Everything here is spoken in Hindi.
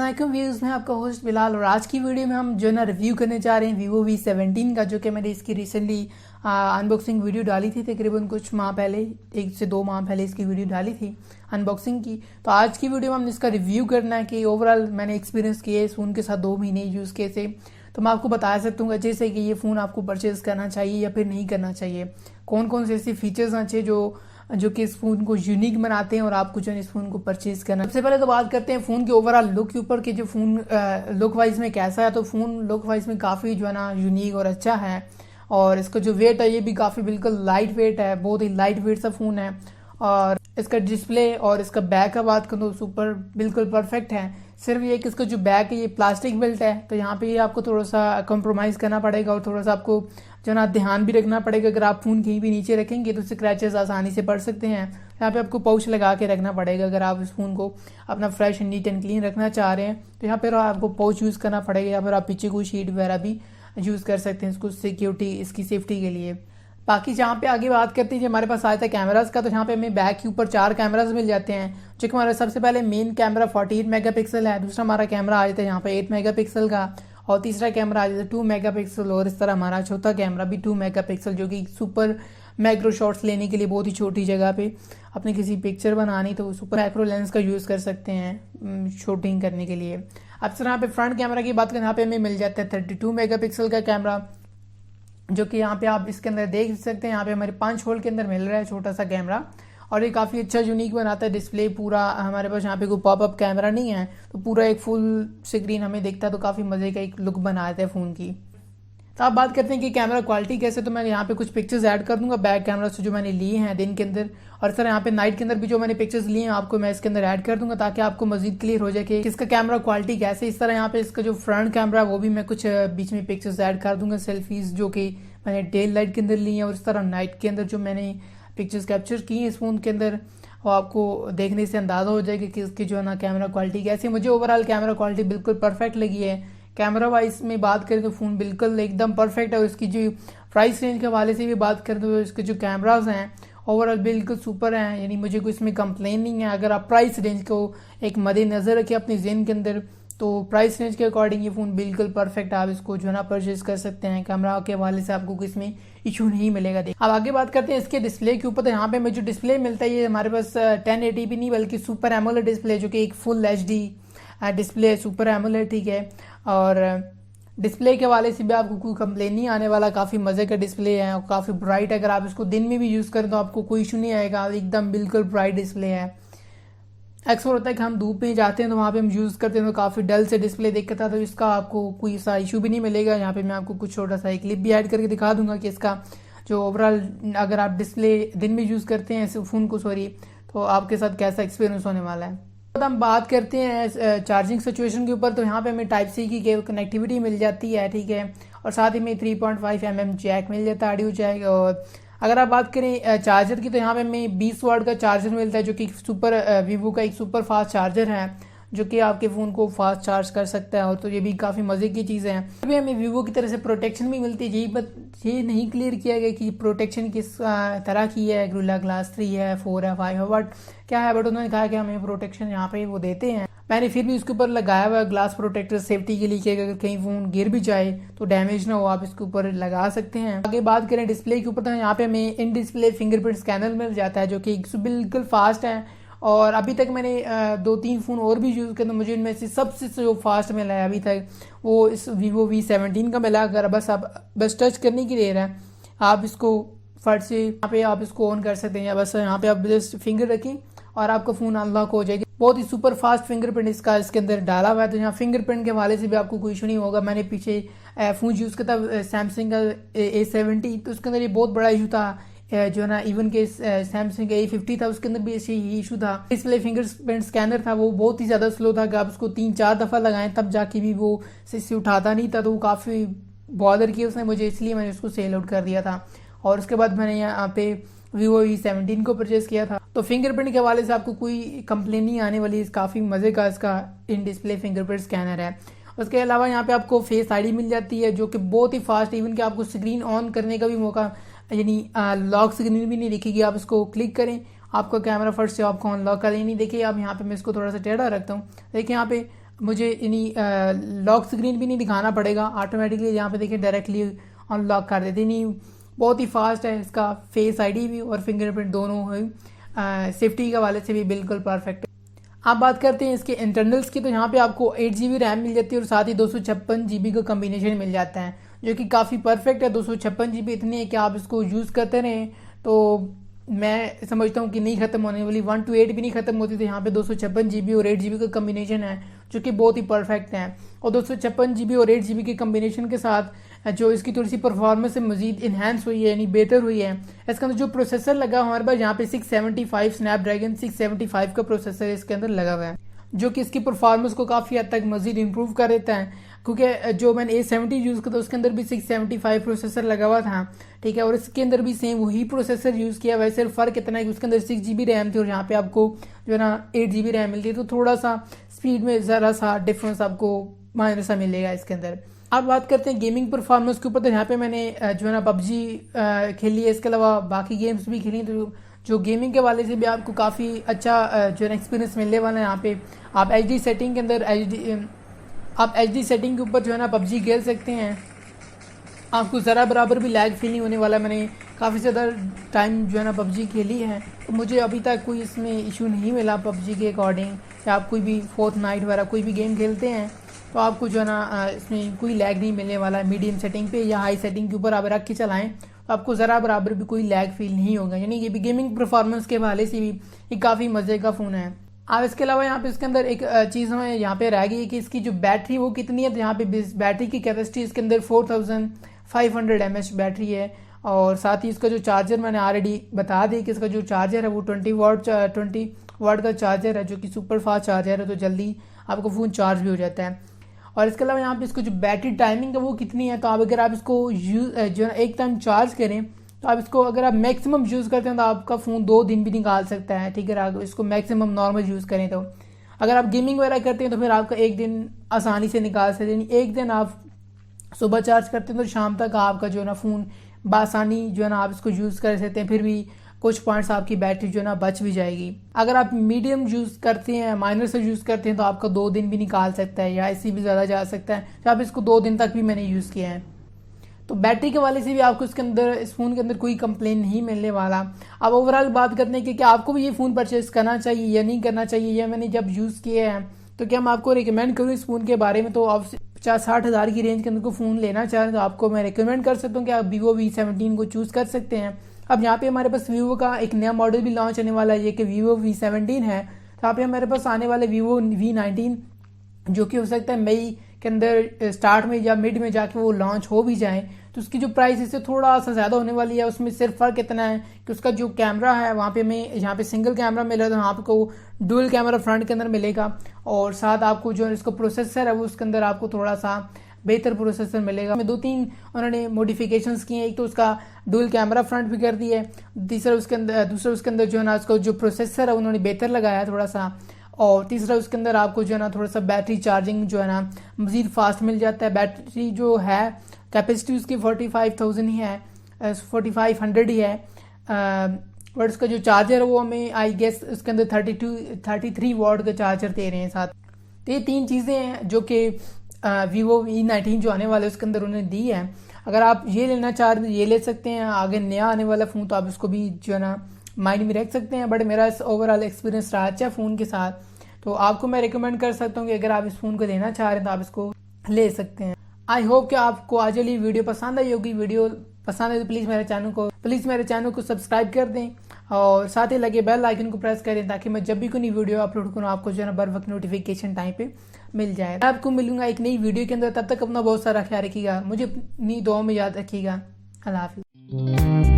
अस्सलामुअलैकुम व्यूज़, मैं आपका होस्ट बिलाल और आज की वीडियो में हम जो है ना रिव्यू करने जा रहे हैं Vivo V17 का, जो कि मैंने इसकी रिसेंटली अनबॉक्सिंग वीडियो डाली थी तकरीबन कुछ माह पहले, 1 से 2 माह पहले इसकी वीडियो डाली थी अनबॉक्सिंग की। तो आज की वीडियो में हमने इसका रिव्यू करना है कि ओवरऑल मैंने एक्सपीरियंस किया इस फ़ोन के साथ 2 महीने यूज़ किए थे, तो मैं आपको बता सकता हूँ अच्छे से कि ये फ़ोन आपको परचेज़ करना चाहिए या फिर नहीं करना चाहिए, कौन कौन से ऐसे फीचर्स अच्छे जो कि इस फ़ोन को यूनिक बनाते हैं और आपको जो है इस फ़ोन को परचेज़ करना। सबसे पहले तो बात करते हैं फ़ोन के ओवरऑल लुक के ऊपर कि जो फ़ोन लुक वाइज में कैसा है। तो फ़ोन लुक वाइज में काफ़ी जो है ना यूनिक और अच्छा है, और इसका जो वेट है ये भी काफ़ी बिल्कुल लाइट वेट है, बहुत ही लाइट वेट सा फ़ोन है। और इसका डिस्प्ले और इसका बैक का बात करूँ तो सुपर बिल्कुल परफेक्ट है। सिर्फ ये कि इसका जो बैक है ये प्लास्टिक बिल्ट है, तो यहाँ पे ये आपको थोड़ा सा कॉम्प्रोमाइज़ करना पड़ेगा और थोड़ा सा आपको जो ना ध्यान भी रखना पड़ेगा। अगर आप फ़ोन कहीं भी नीचे रखेंगे तो स्क्रैचेस आसानी से पड़ सकते हैं। यहाँ पे आपको पाउच लगा के रखना पड़ेगा अगर आप इस फ़ोन को अपना fresh and neat and clean रखना चाह रहे हैं, तो यहाँ पर आपको पाउच यूज़ करना पड़ेगा, या फिर आप पीछे कोई शीट वगैरह भी यूज़ कर सकते हैं इसको सिक्योरिटी, इसकी सेफ्टी के लिए। बाकी जहाँ पे आगे बात करते हैं जो हमारे पास आया था कैमरास का, तो यहाँ पे हमें बैक के ऊपर 4 कैमरास मिल जाते हैं, जो कि हमारा सबसे पहले मेन कैमरा 48 मेगापिक्सल है, दूसरा हमारा कैमरा आ जाता है यहाँ पे 8 मेगापिक्सल का, और तीसरा कैमरा आ जाता है 2 मेगापिक्सल, और इस तरह हमारा चौथा कैमरा भी 2 मेगापिक्सल, जो कि सुपर मैक्रो शॉट्स लेने के लिए बहुत ही छोटी जगह पे अपने किसी पिक्चर बनानी तो सुपर मैक्रो लेंस का यूज़ कर सकते हैं शूटिंग करने के लिए। अब सर यहाँ पे फ्रंट कैमरा की बात करें, यहाँ पे हमें मिल जाता है 32 मेगापिक्सल का कैमरा, जो कि यहाँ पे आप इसके अंदर देख सकते हैं। यहाँ पे हमारे 5 होल के अंदर मिल रहा है छोटा सा कैमरा, और ये काफ़ी अच्छा यूनिक बनाता है डिस्प्ले पूरा। हमारे पास यहाँ पे कोई पॉपअप कैमरा नहीं है, तो पूरा एक फुल स्क्रीन हमें दिखता है, तो काफ़ी मज़े का एक लुक बनाता है फ़ोन की। तो आप बात करते हैं कि कैमरा क्वालिटी कैसे, तो मैं यहाँ पे कुछ पिक्चर्स ऐड कर दूंगा बैक कैमरा से जो मैंने लिए हैं दिन के अंदर, और सर यहाँ पे नाइट के अंदर भी जो मैंने पिक्चर्स लिए हैं आपको मैं इसके अंदर ऐड कर दूंगा, ताकि आपको मजीद क्लियर हो जाए कि इसका कैमरा क्वालिटी कैसे। इस तरह यहाँ पे इसका जो फ्रंट कैमरा है वो भी मैं कुछ बीच में पिक्चर्स ऐड कर दूंगा, सेल्फीज जो कि मैंने डे लाइट के अंदर ली हैं, और इस तरह नाइट के अंदर जो मैंने पिक्चर्स कैप्चर की हैं इस फ़ोन के अंदर, और आपको देखने से अंदाज़ा हो जाएगा कि इसकी जो है ना कैमरा क्वालिटी कैसी है। मुझे ओवरऑल कैमरा क्वालिटी बिल्कुल परफेक्ट लगी है। कैमरा वाइज में बात करें तो फ़ोन बिल्कुल एकदम परफेक्ट है, और इसकी जो प्राइस रेंज के हवाले से भी बात करें तो इसके जो कैमराज हैं ओवरऑल बिल्कुल सुपर हैं, यानी मुझे कोई इसमें कंप्लेन नहीं है। अगर आप प्राइस रेंज को एक मद्देनज़र रखें अपने ज़हन के अंदर, तो प्राइस रेंज के अकॉर्डिंग ये फ़ोन बिल्कुल परफेक्ट है, आप इसको जो है ना परचेज कर सकते हैं। कैमरा के हवाले से आपको इसमें इशू नहीं मिलेगा। अब आगे बात करते हैं इसके डिस्प्ले के ऊपर, तो यहाँ पे हमें जो डिस्प्ले मिलता है ये हमारे पास 1080p नहीं बल्कि सुपर एमोलेड डिस्प्ले, जो कि एक फुल HD डिस्प्ले है, सुपर एमोलेड, ठीक है। और डिस्प्ले के हवाले से भी आपको कोई कंप्लेन नहीं आने वाला, काफ़ी मज़े का डिस्प्ले है और काफ़ी ब्राइट। अगर आप इसको दिन में भी यूज़ करें तो आपको कोई इशू नहीं आएगा, एकदम बिल्कुल ब्राइट डिस्प्ले है। अक्सर होता है कि हम धूप में जाते हैं तो वहाँ पे हम यूज़ करते हैं तो काफ़ी डल से डिस्प्ले दिखता है, तो इसका आपको कोई सा इशू भी नहीं मिलेगा। यहाँ पे मैं आपको कुछ छोटा सा एक क्लिप भी ऐड करके दिखा दूंगा कि इसका जो ओवरऑल अगर आप डिस्प्ले दिन में यूज़ करते हैं इस फ़ोन को तो आपके साथ कैसा एक्सपीरियंस होने वाला है। तो हम बात करते हैं चार्जिंग सिचुएशन के ऊपर, तो यहाँ पे हमें टाइप सी की कनेक्टिविटी मिल जाती है, ठीक है, और साथ ही में 3.5 mm जैक मिल जाता है, ऑडियो जैक। और अगर आप बात करें चार्जर की, तो यहाँ पे हमें 20 वाट का चार्जर मिलता है, जो कि वीवो का एक सुपर फास्ट चार्जर है, जो कि आपके फ़ोन को फास्ट चार्ज कर सकता है, और तो ये भी काफ़ी मज़े की चीज़ है। अभी हमें वीवो की तरफ से प्रोटेक्शन भी मिलती है, ये नहीं क्लियर किया गया कि प्रोटेक्शन किस तरह की है, गोरिल्ला ग्लास 3 है, 4 है, 5 है, बट क्या है, बट उन्होंने कहा कि हमें प्रोटेक्शन यहाँ पे वो देते हैं। मैंने फिर भी उसके ऊपर लगाया हुआ ग्लास प्रोटेक्टर सेफ्टी के लिए कि अगर कहीं फ़ोन गिर भी जाए तो डैमेज ना हो, आप इसके ऊपर लगा सकते हैं। आगे बात करें डिस्प्ले के ऊपर, तो यहाँ पे हमें इन डिस्प्ले फिंगरप्रिंट स्कैनर मिल जाता है, जो कि बिल्कुल फास्ट है। और अभी तक मैंने 2-3 फ़ोन और भी यूज़ किया, तो मुझे इनमें से सबसे जो फास्ट मिला है अभी तक वो इस Vivo V17 का मिला। अगर बस टच करने की देर है, आप इसको फट से यहाँ पे आप इसको ऑन कर सकते हैं, या बस यहाँ पे आप जस्ट फिंगर रखें और आपका फ़ोन अनलॉक हो जाएगी। बहुत ही सुपर फास्ट फिंगरप्रिंट इसके अंदर डाला हुआ है, तो यहाँ फिंगरप्रिंट के हवाले से भी आपको कोई इशू नहीं होगा। मैंने पीछे फ़ोन यूज़ किया था सैमसंग का A70, तो उसके अंदर ये बहुत बड़ा इशू था, जो है ना इवन के सैमसंग का A50 था उसके अंदर भी ऐसे ही इशू था। डिस्प्ले फिंगरप्रिंट स्कैनर था वो बहुत ही ज़्यादा स्लो था कि आप उसको 3-4 दफ़ा लगाएं तब जाके भी वो से उठाता नहीं था, तो वो काफ़ी बॉदर किया उसने मुझे, इसलिए मैंने उसको सेल आउट कर दिया था। और उसके बाद मैंने यहाँ पे Vivo V17 को परचेज़ किया था, तो फिंगरप्रिंट के हवाले से आपको कोई कंप्लेन नहीं आने वाली। काफ़ी मज़े का इसका इन डिस्प्ले फिंगरप्रिंट स्कैनर है। उसके अलावा यहाँ पे आपको फेस आईडी मिल जाती है, जो कि बहुत ही फास्ट, इवन कि आपको स्क्रीन ऑन करने का भी मौका, यानी लॉक स्क्रीन भी नहीं दिखेगी। आप इसको क्लिक करें, आपका कैमरा फट से आपको अनलॉक कर नहीं। देखिए आप यहाँ पे मैं इसको थोड़ा सा टेढ़ा रखता हूँ, देखिए यहाँ पे मुझे इन्हीं लॉक स्क्रीन भी नहीं दिखाना पड़ेगा, ऑटोमेटिकली यहाँ पे देखिए डायरेक्टली अनलॉक कर देते। नहीं बहुत ही फास्ट है, इसका फेस आईडी भी और फिंगरप्रिंट दोनों है, सेफ्टी के हवाले से भी बिल्कुल परफेक्ट है। आप बात करते हैं इसके इंटरनल्स की, तो यहाँ पे आपको 8 GB रैम मिल जाती है और साथ ही 256 GB का कम्बिनेशन मिल जाता है, जो कि काफ़ी परफेक्ट है। 256 GB इतनी है कि आप इसको यूज़ करते रहें तो मैं समझता हूँ कि नहीं ख़त्म होने वाली, 1 to 8 भी नहीं ख़त्म होती। तो यहाँ पे 256 GB और 8 GB का कम्बिनेशन है जो कि बहुत ही परफेक्ट है। और 256 GB और 8 GB के कम्बिनेशन के साथ जो इसकी थोड़ी सी परफॉर्मेंस है मजीद इन्हांस हुई है, यानी बेहतर हुई है। इसके अंदर जो प्रोसेसर लगा हमारे पास यहाँ पे 675 स्नैपड्रैगन 675 का प्रोसेसर इसके अंदर लगा हुआ है, जो कि इसकी परफॉर्मेंस को काफ़ी हद तक मजीद इंप्रूव कर देता है। क्योंकि जो मैंने A70 यूज़ किया था उसके अंदर भी 675 प्रोसेसर लगा हुआ था, ठीक है, और इसके अंदर भी सेम वही प्रोसेसर यूज़ किया। वैसे सिर्फ फ़र्क इतना है कि उसके अंदर 6 GB रैम थी और यहाँ पे आपको जो है ना 8 GB रैम मिलती है, तो थोड़ा सा स्पीड में ज़रा सा डिफरेंस आपको माइनर सा मिलेगा इसके अंदर। अब बात करते हैं गेमिंग परफॉर्मेंस के ऊपर, तो यहाँ पे मैंने जो है ना PUBG खेली है, इसके अलावा बाकी गेम्स भी खेली, तो जो गेमिंग के वाले से भी आपको काफ़ी अच्छा जो है ना एक्सपीरियंस मिलने वाला है। यहाँ पे आप HD सेटिंग के अंदर HD सेटिंग के ऊपर जो है ना PUBG खेल सकते हैं, आपको ज़रा बराबर भी लैग फील नहीं होने वाला। मैंने काफ़ी ज़्यादा टाइम जो है ना PUBG खेली है, तो मुझे अभी तक कोई इसमें इशू नहीं मिला PUBG के अकॉर्डिंग। या आप कोई भी फोर्टनाइट वगैरह कोई भी गेम खेलते हैं तो आपको जो है ना इसमें कोई लैग नहीं मिलने वाला है। मीडियम सेटिंग पे या हाई सेटिंग के ऊपर आप रख के चलाएं तो आपको ज़रा बराबर भी कोई लैग फील नहीं होगा। यानी ये भी गेमिंग परफॉर्मेंस के हवाले से भी ये काफ़ी मज़े का फ़ोन है। अब इसके अलावा यहाँ पे इसके अंदर एक चीज़ हमें यहाँ पे रह गई है कि इसकी जो बैटरी वो कितनी है। तो यहाँ पे बैटरी की कैपेसिटी इसके अंदर 4500 mAh बैटरी है, और साथ ही इसका जो चार्जर मैंने ऑलरेडी बता दी कि इसका जो चार्जर है वो 20 वाट का चार्जर है, जो कि सुपर फास्ट चार्जर है, तो जल्दी आपको फ़ोन चार्ज भी हो जाता है। और इसके अलावा यहाँ पे इसको जो बैटरी टाइमिंग है वो कितनी है, तो आप अगर आप इसको जो है एक टाइम चार्ज करें तो आप इसको अगर आप मैक्सिमम यूज़ करते हैं तो आपका फ़ोन 2 दिन भी निकाल सकता है, ठीक है। आप इसको मैक्सिमम नॉर्मल यूज़ करें तो अगर आप गेमिंग वगैरह करते हैं तो फिर आपका एक दिन आसानी से निकाल सकते हैं। एक दिन आप सुबह चार्ज करते हैं तो शाम तक आपका जो है ना फ़ोन बासानी जो है ना आप इसको यूज़ कर सकते हैं, फिर भी कुछ पॉइंट्स आपकी बैटरी जो है ना बच भी जाएगी। अगर आप मीडियम यूज़ करते हैं, माइनर से यूज़ करते हैं, तो आपका 2 दिन भी निकाल सकता है या इससे भी ज़्यादा जा सकता है। तो आप इसको 2 दिन तक भी मैंने यूज़ किया है। तो बैटरी के वाले से भी आपको इसके अंदर इस फ़ोन के अंदर कोई कंप्लेन नहीं मिलने वाला। अब ओवरऑल बात करते हैं कि क्या आपको भी ये फ़ोन परचेज़ करना चाहिए या नहीं करना चाहिए, या मैंने जब यूज़ किए हैं तो क्या मैं आपको रिकमेंड करूँ इस फ़ोन के बारे में। तो आप 50-60 हज़ार की रेंज के अंदर को फ़ोन लेना चाह रहे हैं तो आपको मैं रिकमेंड कर सकता हूँ कि आप Vivo V17 को चूज़ कर सकते हैं। अब यहाँ पे हमारे पास Vivo का एक नया मॉडल भी लॉन्च होने वाला है, ये कि Vivo V17 है। तो यहाँ पे हमारे पास आने वाले Vivo V19 जो कि हो सकता है मई के अंदर स्टार्ट में या मिड में जाके वो लॉन्च हो भी जाए, तो उसकी जो प्राइस इससे थोड़ा सा ज़्यादा होने वाली है। उसमें सिर्फ फ़र्क इतना है कि उसका जो कैमरा है वहाँ पे हमें यहाँ पे सिंगल कैमरा मिला था, आपको डुअल कैमरा फ्रंट के अंदर मिलेगा, और साथ आपको जो इसका प्रोसेसर है वो उसके अंदर आपको थोड़ा सा बेहतर प्रोसेसर मिलेगा। 2-3 उन्होंने मॉडिफिकेशंस किए हैं। एक तो उसका डुअल कैमरा फ्रंट भी कर दिया है, दूसरा उसके अंदर जो है ना उसका जो प्रोसेसर है उन्होंने बेहतर लगाया है थोड़ा सा, और तीसरा उसके अंदर आपको जो है ना थोड़ा सा बैटरी चार्जिंग जो है ना मज़ीद फास्ट मिल जाता है। बैटरी जो है कैपेसिटी उसकी 45,000 ही है, 4500 ही है, और उसका जो चार्जर है वो हमें आई गेस उसके अंदर 33 वाट का चार्जर दे रहे हैं साथ। तो ये 3 चीज़ें हैं जो कि Vivo V19 जो आने वाला है उसके अंदर उन्होंने दी है। अगर आप ये लेना चाह रहे हैं ये ले सकते हैं, आगे नया आने वाला फ़ोन तो आप इसको भी जो है ना माइंड में रख सकते हैं। बट मेरा इस ओवरऑल एक्सपीरियंस रहा अच्छा फ़ोन के साथ, तो आपको मैं रिकमेंड कर सकता हूँ कि अगर आप इस फ़ोन को लेना चाह रहे हैं तो आप इसको ले सकते हैं। आई होप कि आपको आज वाली वीडियो पसंद आई होगी। वीडियो पसंद है तो प्लीज़ मेरे चैनल को सब्सक्राइब कर दें और साथ ही लगे बेल आइकन को प्रेस करें ताकि मैं जब भी कोई नई वीडियो अपलोड करूँ आपको जो है ना बर वक्त नोटिफिकेशन टाइम पे मिल जाए। मैं आपको मिलूंगा एक नई वीडियो के अंदर, तब तक अपना बहुत सारा ख्याल रखिएगा, मुझे अपनी दुआओं में याद रखिएगा। अल्लाह हाफिज़।